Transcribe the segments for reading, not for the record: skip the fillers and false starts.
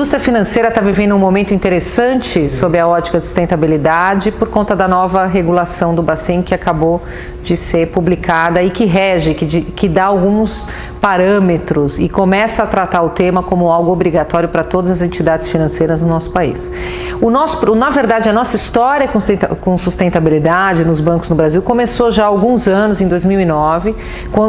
indústria financeira está vivendo um momento interessante sob a ótica de sustentabilidade por conta da nova regulação do Bacen que acabou de ser publicada e que rege, que dá alguns parâmetros e começa a tratar o tema como algo obrigatório para todas as entidades financeiras no nosso país. Na verdade, a nossa história com sustentabilidade nos bancos no Brasil começou já há alguns anos, em 2009,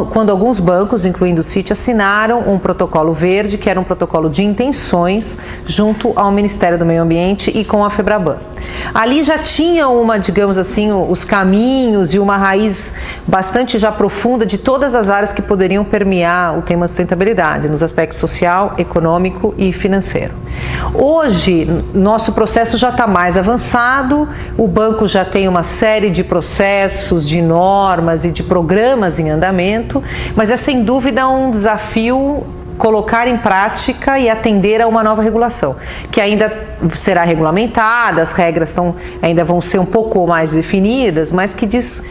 quando alguns bancos, incluindo o Citi, assinaram um protocolo verde, que era um protocolo de intenções, junto ao Ministério do Meio Ambiente e com a FEBRABAN. Ali já tinha digamos assim, os caminhos e uma raiz bastante já profunda de todas as áreas que poderiam permear o tema de sustentabilidade, nos aspectos social, econômico e financeiro. Hoje, nosso processo já está mais avançado, o banco já tem uma série de processos, de normas e de programas em andamento, mas é sem dúvida um desafio colocar em prática e atender a uma nova regulação, que ainda será regulamentada, as regras ainda vão ser um pouco mais definidas, mas que diz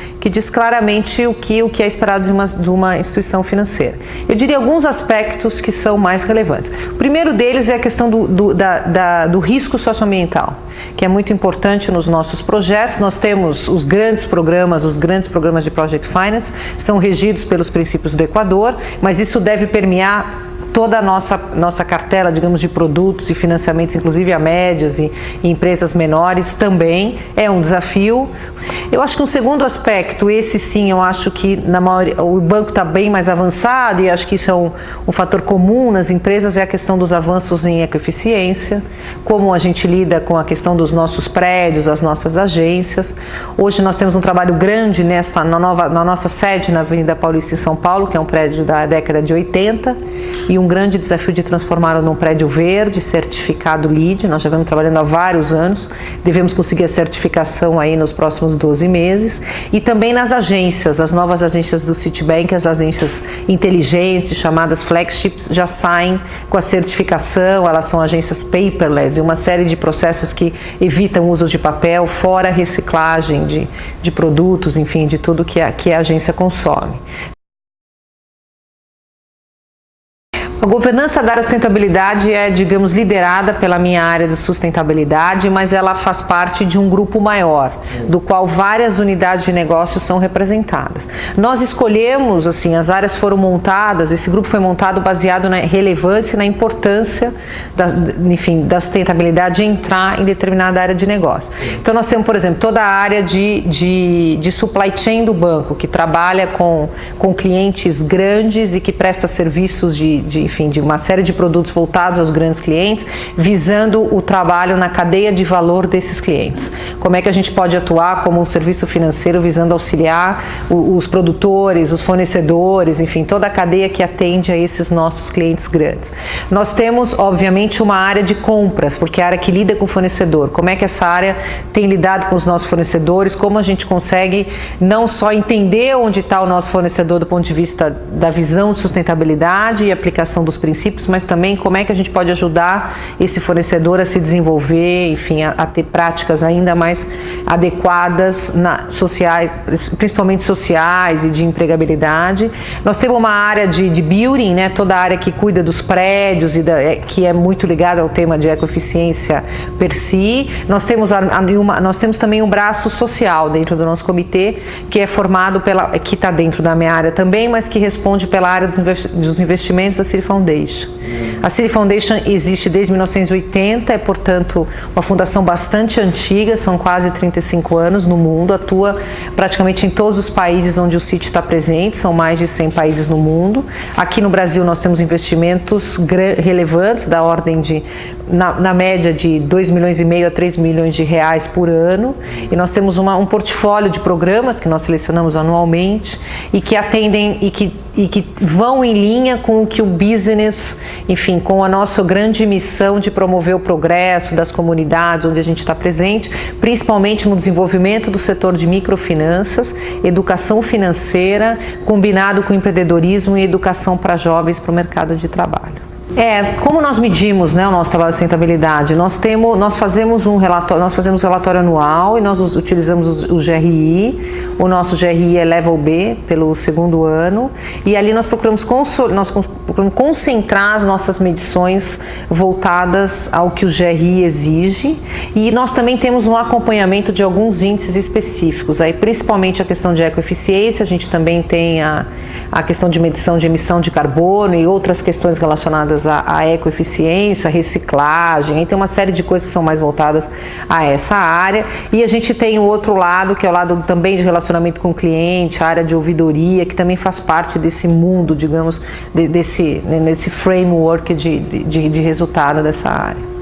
claramente o que é esperado de uma instituição financeira. Eu diria alguns aspectos que são mais relevantes. O primeiro deles é a questão do risco socioambiental, que é muito importante nos nossos projetos. Nós temos os grandes programas de Project Finance, são regidos pelos princípios do Equador, mas isso deve permear toda a nossa cartela, digamos, de produtos e financiamentos, inclusive a médias e empresas menores, também é um desafio. Eu acho que um segundo aspecto, esse sim, eu acho que o banco está bem mais avançado e acho que isso é um fator comum nas empresas, é a questão dos avanços em ecoeficiência, como a gente lida com a questão dos nossos prédios, as nossas agências. Hoje nós temos um trabalho grande na nossa sede na Avenida Paulista em São Paulo, que é um prédio da década de 80, e um grande desafio de transformá-lo num prédio verde, certificado LEED. Nós já vamos trabalhando há vários anos, devemos conseguir a certificação aí nos próximos 12 meses. E também nas agências, as novas agências do Citibank, as agências inteligentes, chamadas flagships, já saem com a certificação, elas são agências paperless e uma série de processos que evitam o uso de papel, fora a reciclagem de produtos, enfim, de tudo que a agência consome. A governança da área de sustentabilidade é, digamos, liderada pela minha área de sustentabilidade, mas ela faz parte de um grupo maior, do qual várias unidades de negócio são representadas. Nós escolhemos, assim, as áreas foram montadas, esse grupo foi montado baseado na relevância e na importância da sustentabilidade entrar em determinada área de negócio. Então nós temos, por exemplo, toda a área de supply chain do banco, que trabalha com clientes grandes e que presta serviços de uma série de produtos voltados aos grandes clientes, visando o trabalho na cadeia de valor desses clientes. Como é que a gente pode atuar como um serviço financeiro visando auxiliar os produtores, os fornecedores, enfim, toda a cadeia que atende a esses nossos clientes grandes. Nós temos, obviamente, uma área de compras, porque é a área que lida com o fornecedor. Como é que essa área tem lidado com os nossos fornecedores, como a gente consegue não só entender onde está o nosso fornecedor do ponto de vista da visão de sustentabilidade e aplicação dos princípios, mas também como é que a gente pode ajudar esse fornecedor a se desenvolver, enfim, a ter práticas ainda mais adequadas, sociais, principalmente sociais e de empregabilidade. Nós temos uma área de building, né, toda a área que cuida dos prédios que é muito ligada ao tema de ecoeficiência per si. Nós temos também um braço social dentro do nosso comitê, que é formado que está dentro da minha área também, mas que responde pela área dos investimentos da Citi Foundation. A Citi Foundation existe desde 1980, é, portanto, uma fundação bastante antiga, são quase 35 anos no mundo, atua praticamente em todos os países onde o Citi está presente, são mais de 100 países no mundo. Aqui no Brasil nós temos investimentos relevantes, da ordem na média de 2,5 milhões a 3 milhões de reais por ano, e nós temos um portfólio de programas que nós selecionamos anualmente e que atendem e que vão em linha com o que o business, enfim, com a nossa grande missão de promover o progresso das comunidades onde a gente está presente, principalmente no desenvolvimento do setor de microfinanças, educação financeira, combinado com empreendedorismo e educação para jovens para o mercado de trabalho. Como nós medimos, né, o nosso trabalho de sustentabilidade? Nós fazemos um relatório anual e nós utilizamos o GRI. O nosso GRI é Level B pelo segundo ano e ali nós procuramos concentrar as nossas medições voltadas ao que o GRI exige, e nós também temos um acompanhamento de alguns índices específicos, aí principalmente a questão de ecoeficiência. A gente também tem a questão de medição de emissão de carbono e outras questões relacionadas à ecoeficiência, reciclagem, e tem uma série de coisas que são mais voltadas a essa área. E a gente tem o outro lado, que é o lado também de relacionamento com o cliente, a área de ouvidoria, que também faz parte desse mundo, digamos, desse framework de resultado dessa área.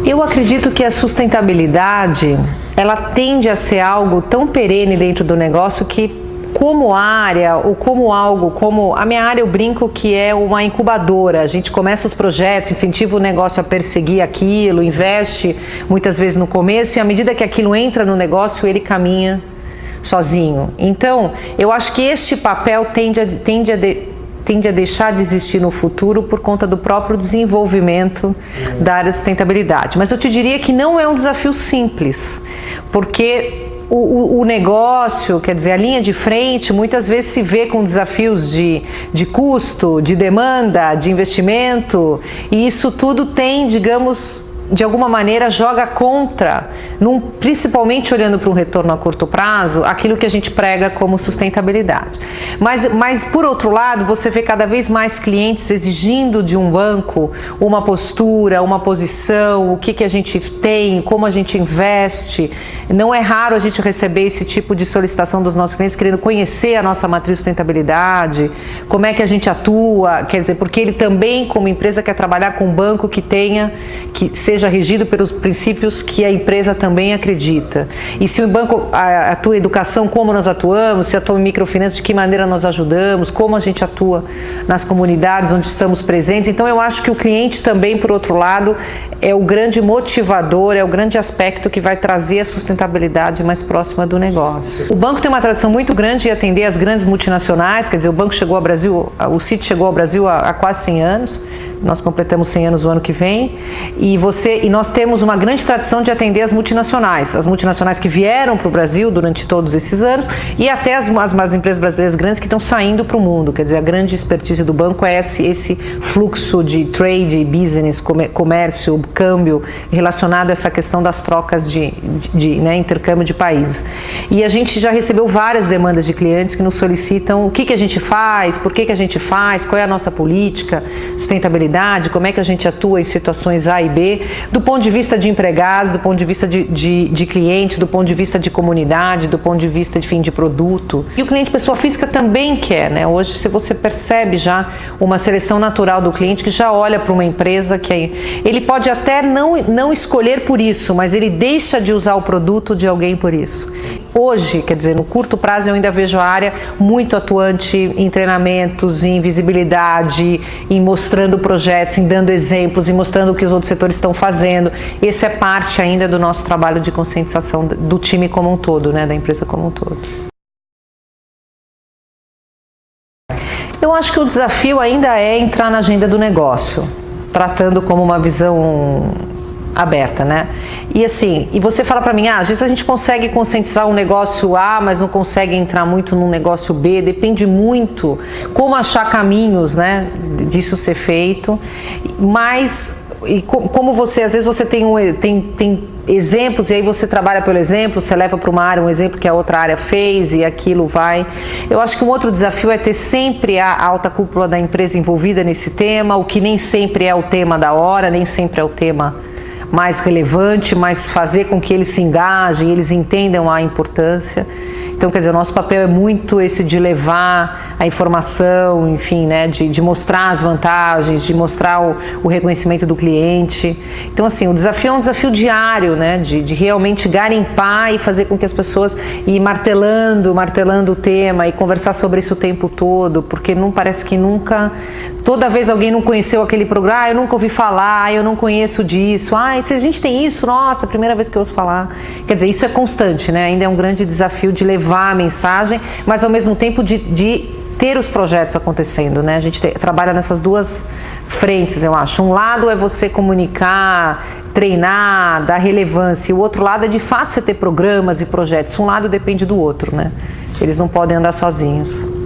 Eu acredito que a sustentabilidade, ela tende a ser algo tão perene dentro do negócio que, como área, ou como algo, como a minha área, eu brinco que é uma incubadora. A gente começa os projetos, incentiva o negócio a perseguir aquilo, investe muitas vezes no começo, e à medida que aquilo entra no negócio, ele caminha sozinho. Então, eu acho que este papel tende a deixar de existir no futuro por conta do próprio desenvolvimento da área de sustentabilidade. Mas eu te diria que não é um desafio simples, porque o negócio, quer dizer, a linha de frente, muitas vezes se vê com desafios de custo, de demanda, de investimento, e isso tudo tem, digamos, de alguma maneira joga contra, principalmente olhando para um retorno a curto prazo, aquilo que a gente prega como sustentabilidade. Mas por outro lado, você vê cada vez mais clientes exigindo de um banco uma postura, uma posição, o que a gente tem, como a gente investe. Não é raro a gente receber esse tipo de solicitação dos nossos clientes, querendo conhecer a nossa matriz de sustentabilidade, como é que a gente atua, quer dizer, porque ele também, como empresa, quer trabalhar com um banco que seja regido pelos princípios que a empresa também acredita. E se o banco atua em educação, como nós atuamos, se atua em microfinanças, de que maneira nós ajudamos, como a gente atua nas comunidades onde estamos presentes. Então eu acho que o cliente também, por outro lado, é o grande motivador, é o grande aspecto que vai trazer a sustentabilidade mais próxima do negócio. O banco tem uma tradição muito grande de atender as grandes multinacionais, quer dizer, o banco chegou ao Brasil, o Citi chegou ao Brasil há quase 100 anos, nós completamos 100 anos o ano que vem, e nós temos uma grande tradição de atender as multinacionais que vieram para o Brasil durante todos esses anos, e até as empresas brasileiras grandes que estão saindo para o mundo. Quer dizer, a grande expertise do banco é esse fluxo de trade, business, comércio, câmbio, relacionado a essa questão das trocas de intercâmbio de países. E a gente já recebeu várias demandas de clientes que nos solicitam o que a gente faz, por que a gente faz, qual é a nossa política, sustentabilidade, como é que a gente atua em situações A e B, do ponto de vista de empregados, do ponto de vista de clientes, do ponto de vista de comunidade, do ponto de vista de produto. E o cliente pessoa física também quer, né? Hoje, se você percebe já uma seleção natural do cliente que já olha para uma empresa que ele pode até não escolher por isso, mas ele deixa de usar o produto de alguém por isso. Hoje, quer dizer, no curto prazo eu ainda vejo a área muito atuante em treinamentos, em visibilidade, em mostrando projetos, em dando exemplos, em mostrando o que os outros setores estão fazendo. Esse é parte ainda do nosso trabalho de conscientização do time como um todo, né, da empresa como um todo. Eu acho que o desafio ainda é entrar na agenda do negócio, tratando como uma visão aberta, né? E assim, e você fala para mim, às vezes a gente consegue conscientizar um negócio A, mas não consegue entrar muito num negócio B, depende muito como achar caminhos, né, disso ser feito. Mas, e como você, às vezes você tem exemplos, e aí você trabalha pelo exemplo, você leva para uma área um exemplo que a outra área fez e aquilo vai. Eu acho que um outro desafio é ter sempre a alta cúpula da empresa envolvida nesse tema, o que nem sempre é o tema da hora, nem sempre é o tema mais relevante, mas fazer com que eles se engajem, eles entendam a importância. Então, quer dizer, o nosso papel é muito esse de levar a informação, enfim, né, de mostrar as vantagens, de mostrar o reconhecimento do cliente. Então, assim, o desafio é um desafio diário, né, de realmente garimpar e fazer com que as pessoas ir martelando o tema e conversar sobre isso o tempo todo, porque não parece que nunca, toda vez alguém não conheceu aquele programa, eu nunca ouvi falar, eu não conheço disso, se a gente tem isso, nossa, primeira vez que eu ouço falar. Quer dizer, isso é constante, né, ainda é um grande desafio de levar a mensagem, mas ao mesmo tempo de ter os projetos acontecendo, né? A gente trabalha nessas duas frentes, eu acho. Um lado é você comunicar, treinar, dar relevância, e o outro lado é de fato você ter programas e projetos. Um lado depende do outro, né? Eles não podem andar sozinhos.